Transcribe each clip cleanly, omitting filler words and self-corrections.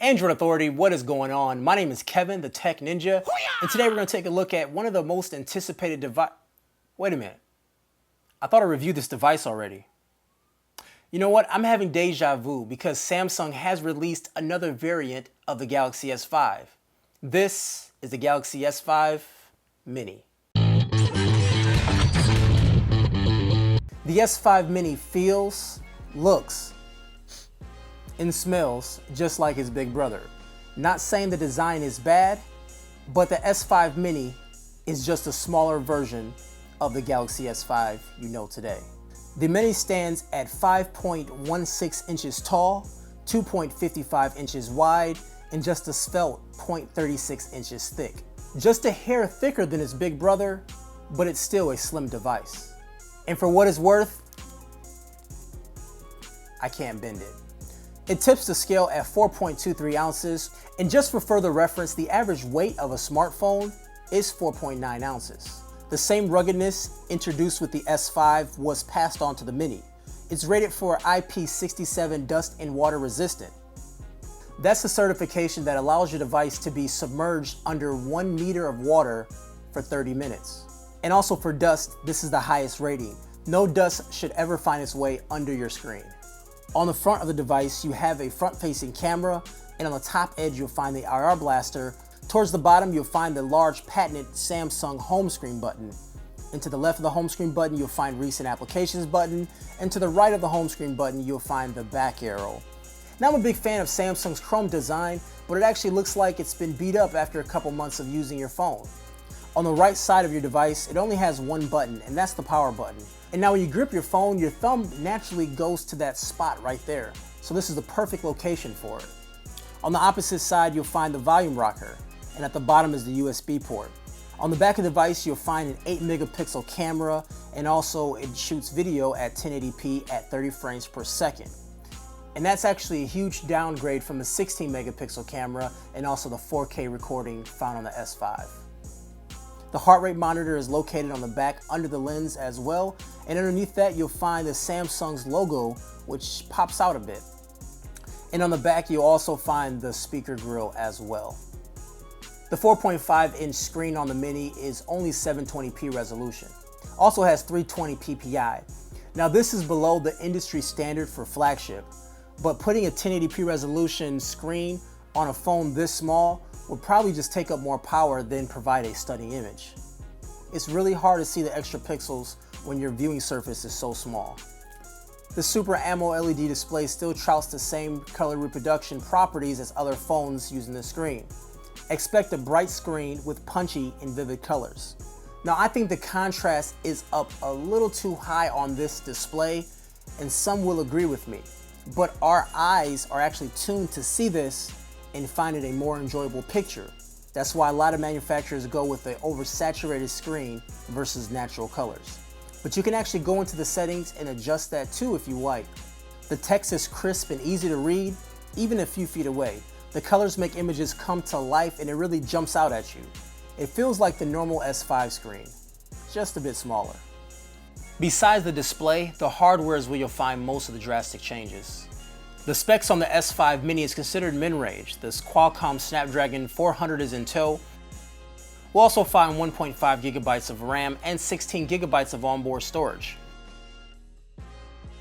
Android Authority, what is going on? My name is Kevin, the Tech Ninja, and today we're going to take a look at one of the most anticipated Wait a minute. I thought I reviewed this device already. You know what? I'm having deja vu because Samsung has released another variant of the Galaxy S5. This is the Galaxy S5 Mini. The S5 Mini feels, looks, and smells just like his big brother. Not saying the design is bad, but the S5 Mini is just a smaller version of the Galaxy S5 you know today. The Mini stands at 5.16 inches tall, 2.55 inches wide, and just a svelte 0.36 inches thick. Just a hair thicker than his big brother, but it's still a slim device. And for what it's worth, I can't bend it. It tips the scale at 4.23 ounces, and just for further reference, the average weight of a smartphone is 4.9 ounces. The same ruggedness introduced with the S5 was passed on to the Mini. It's rated for IP67 dust and water resistant. That's the certification that allows your device to be submerged under 1 meter of water for 30 minutes. And also for dust, this is the highest rating. No dust should ever find its way under your screen. On the front of the device, you have a front-facing camera, and on the top edge, you'll find the IR blaster. Towards the bottom, you'll find the large patented Samsung home screen button. And to the left of the home screen button, you'll find recent applications button. And to the right of the home screen button, you'll find the back arrow. Now, I'm a big fan of Samsung's Chrome design, but it actually looks like it's been beat up after a couple months of using your phone. On the right side of your device, it only has one button, and that's the power button. And now when you grip your phone, your thumb naturally goes to that spot right there. So this is the perfect location for it. On the opposite side, you'll find the volume rocker, and at the bottom is the USB port. On the back of the device, you'll find an 8 megapixel camera, and also it shoots video at 1080p at 30 frames per second. And that's actually a huge downgrade from the 16 megapixel camera and also the 4K recording found on the S5. The heart rate monitor is located on the back under the lens as well, and underneath that you'll find the Samsung's logo, which pops out a bit. And on the back you'll also find the speaker grill as well. The 4.5-inch screen on the Mini is only 720p resolution. Also has 320 ppi. Now this is below the industry standard for flagship, but putting a 1080p resolution screen on a phone this small would probably just take up more power than provide a stunning image. It's really hard to see the extra pixels when your viewing surface is so small. The Super AMOLED LED display still touts the same color reproduction properties as other phones using the screen. Expect a bright screen with punchy and vivid colors. Now I think the contrast is up a little too high on this display, and some will agree with me, but our eyes are actually tuned to see this and find it a more enjoyable picture. That's why a lot of manufacturers go with an oversaturated screen versus natural colors. But you can actually go into the settings and adjust that too if you like. The text is crisp and easy to read, even a few feet away. The colors make images come to life and it really jumps out at you. It feels like the normal S5 screen, just a bit smaller. Besides the display, the hardware is where you'll find most of the drastic changes. The specs on the S5 Mini is considered mid-range. This Qualcomm Snapdragon 400 is in tow. We'll also find 1.5 gigabytes of RAM and 16 gigabytes of onboard storage.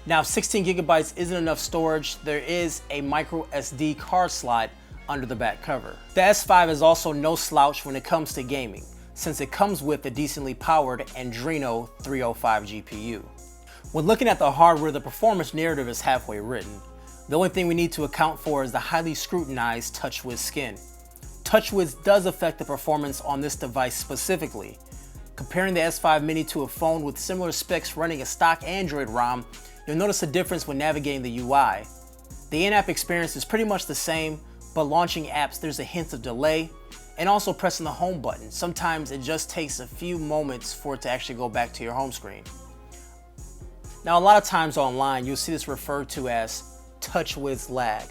Now, if 16 gigabytes isn't enough storage, there is a micro SD card slot under the back cover. The S5 is also no slouch when it comes to gaming, since it comes with a decently powered Adreno 305 GPU. When looking at the hardware, the performance narrative is halfway written. The only thing we need to account for is the highly scrutinized TouchWiz skin. TouchWiz does affect the performance on this device specifically. Comparing the S5 Mini to a phone with similar specs running a stock Android ROM, you'll notice a difference when navigating the UI. The in-app experience is pretty much the same, but launching apps there's a hint of delay, and also pressing the home button. Sometimes it just takes a few moments for it to actually go back to your home screen. Now a lot of times online you'll see this referred to as TouchWiz lag.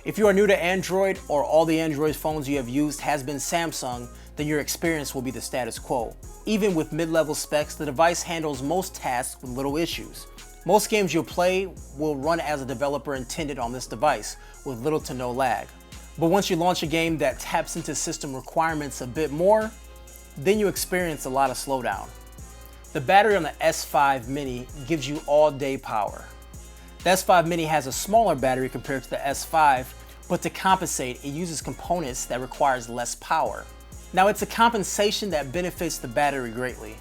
If you are new to Android or all the Android phones you have used has been Samsung, then your experience will be the status quo. Even with mid-level specs, the device handles most tasks with little issues. Most games you'll play will run as a developer intended on this device, with little to no lag. But once you launch a game that taps into system requirements a bit more, then you experience a lot of slowdown. The battery on the S5 Mini gives you all-day power. The S5 Mini has a smaller battery compared to the S5, but to compensate, it uses components that requires less power. Now, it's a compensation that benefits the battery greatly.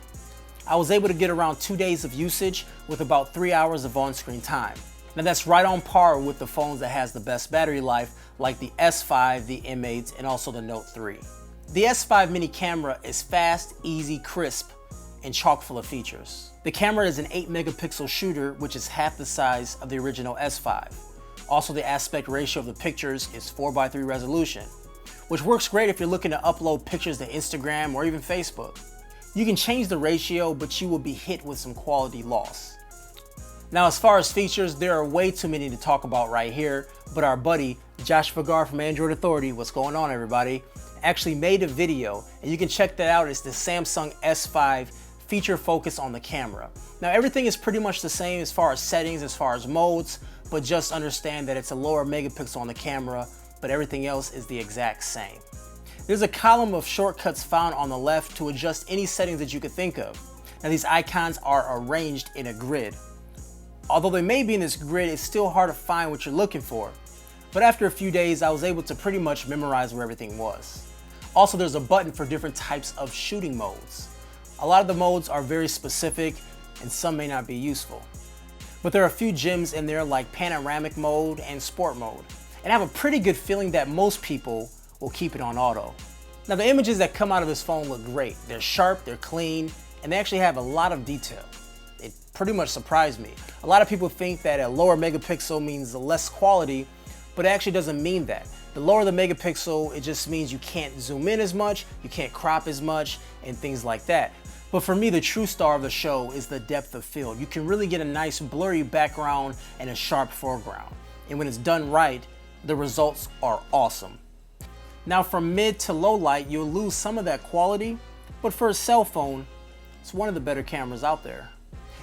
I was able to get around 2 days of usage with about 3 hours of on-screen time. Now, that's right on par with the phones that has the best battery life, like the S5, the M8, and also the Note 3. The S5 Mini camera is fast, easy, crisp, and chock full of features. The camera is an 8 megapixel shooter, which is half the size of the original S5. Also, the aspect ratio of the pictures is 4:3 resolution, which works great if you're looking to upload pictures to Instagram or even Facebook. You can change the ratio, but you will be hit with some quality loss. Now, as far as features, there are way too many to talk about right here, but our buddy Josh Fagar from Android Authority, what's going on everybody, actually made a video, and you can check that out. It's the Samsung S5 feature focus on the camera. Now, everything is pretty much the same as far as settings, as far as modes, but just understand that it's a lower megapixel on the camera, but everything else is the exact same. There's a column of shortcuts found on the left to adjust any settings that you could think of. Now, these icons are arranged in a grid. Although they may be in this grid, it's still hard to find what you're looking for. But after a few days, I was able to pretty much memorize where everything was. Also, there's a button for different types of shooting modes. A lot of the modes are very specific and some may not be useful. But there are a few gems in there like panoramic mode and sport mode. And I have a pretty good feeling that most people will keep it on auto. Now, the images that come out of this phone look great. They're sharp, they're clean, and they actually have a lot of detail. It pretty much surprised me. A lot of people think that a lower megapixel means less quality, but it actually doesn't mean that. The lower the megapixel, it just means you can't zoom in as much, you can't crop as much, and things like that. But for me, the true star of the show is the depth of field. You can really get a nice blurry background and a sharp foreground. And when it's done right, the results are awesome. Now, from mid to low light, you'll lose some of that quality, but for a cell phone, it's one of the better cameras out there.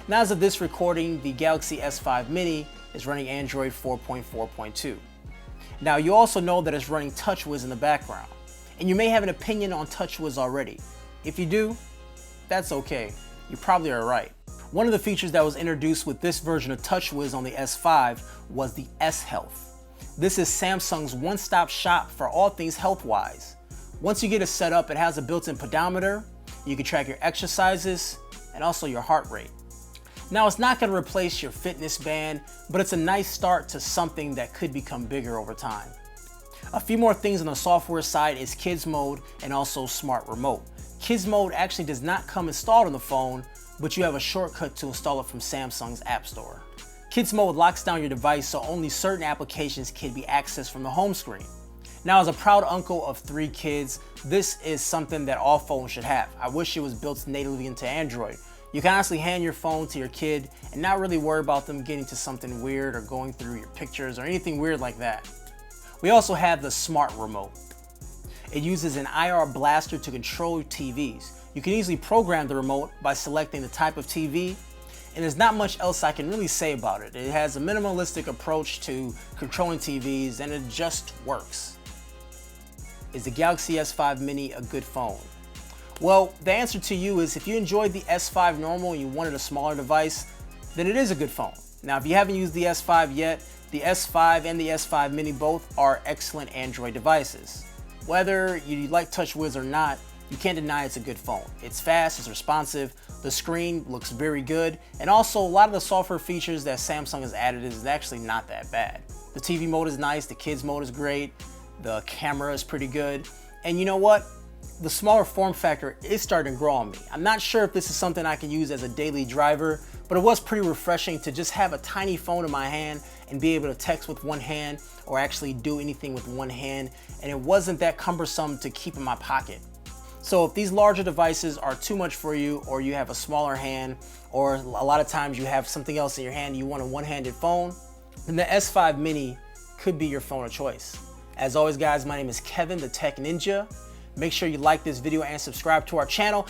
Now, as of this recording, the Galaxy S5 Mini is running Android 4.4.2. Now, you also know that it's running TouchWiz in the background, and you may have an opinion on TouchWiz already. If you do, that's okay. You probably are right. One of the features that was introduced with this version of TouchWiz on the S5 was the S Health. This is Samsung's one-stop shop for all things health-wise. Once you get it set up, it has a built-in pedometer. You can track your exercises and also your heart rate. Now, it's not going to replace your fitness band, but it's a nice start to something that could become bigger over time. A few more things on the software side is Kids Mode and also Smart Remote. Kids Mode actually does not come installed on the phone, but you have a shortcut to install it from Samsung's App Store. Kids Mode locks down your device so only certain applications can be accessed from the home screen. Now, as a proud uncle of 3 kids, this is something that all phones should have. I wish it was built natively into Android. You can honestly hand your phone to your kid and not really worry about them getting to something weird or going through your pictures or anything weird like that. We also have the Smart Remote. It uses an IR blaster to control TVs. You can easily program the remote by selecting the type of TV, and there's not much else I can really say about it. It has a minimalistic approach to controlling TVs, and it just works. Is the Galaxy S5 Mini a good phone? Well, the answer to you is if you enjoyed the S5 normal and you wanted a smaller device, then it is a good phone. Now, if you haven't used the S5 yet, the S5 and the S5 Mini both are excellent Android devices. Whether you like TouchWiz or not, you can't deny it's a good phone. It's fast, it's responsive, the screen looks very good, and also a lot of the software features that Samsung has added is actually not that bad. The TV mode is nice, the kids mode is great, the camera is pretty good, and you know what? The smaller form factor is starting to grow on me. I'm not sure if this is something I can use as a daily driver, but it was pretty refreshing to just have a tiny phone in my hand and be able to text with one hand or actually do anything with one hand, and it wasn't that cumbersome to keep in my pocket. So if these larger devices are too much for you, or you have a smaller hand, or a lot of times you have something else in your hand and you want a one-handed phone, then the S5 Mini could be your phone of choice. As always, guys, my name is Kevin, the Tech Ninja. Make sure you like this video and subscribe to our channel.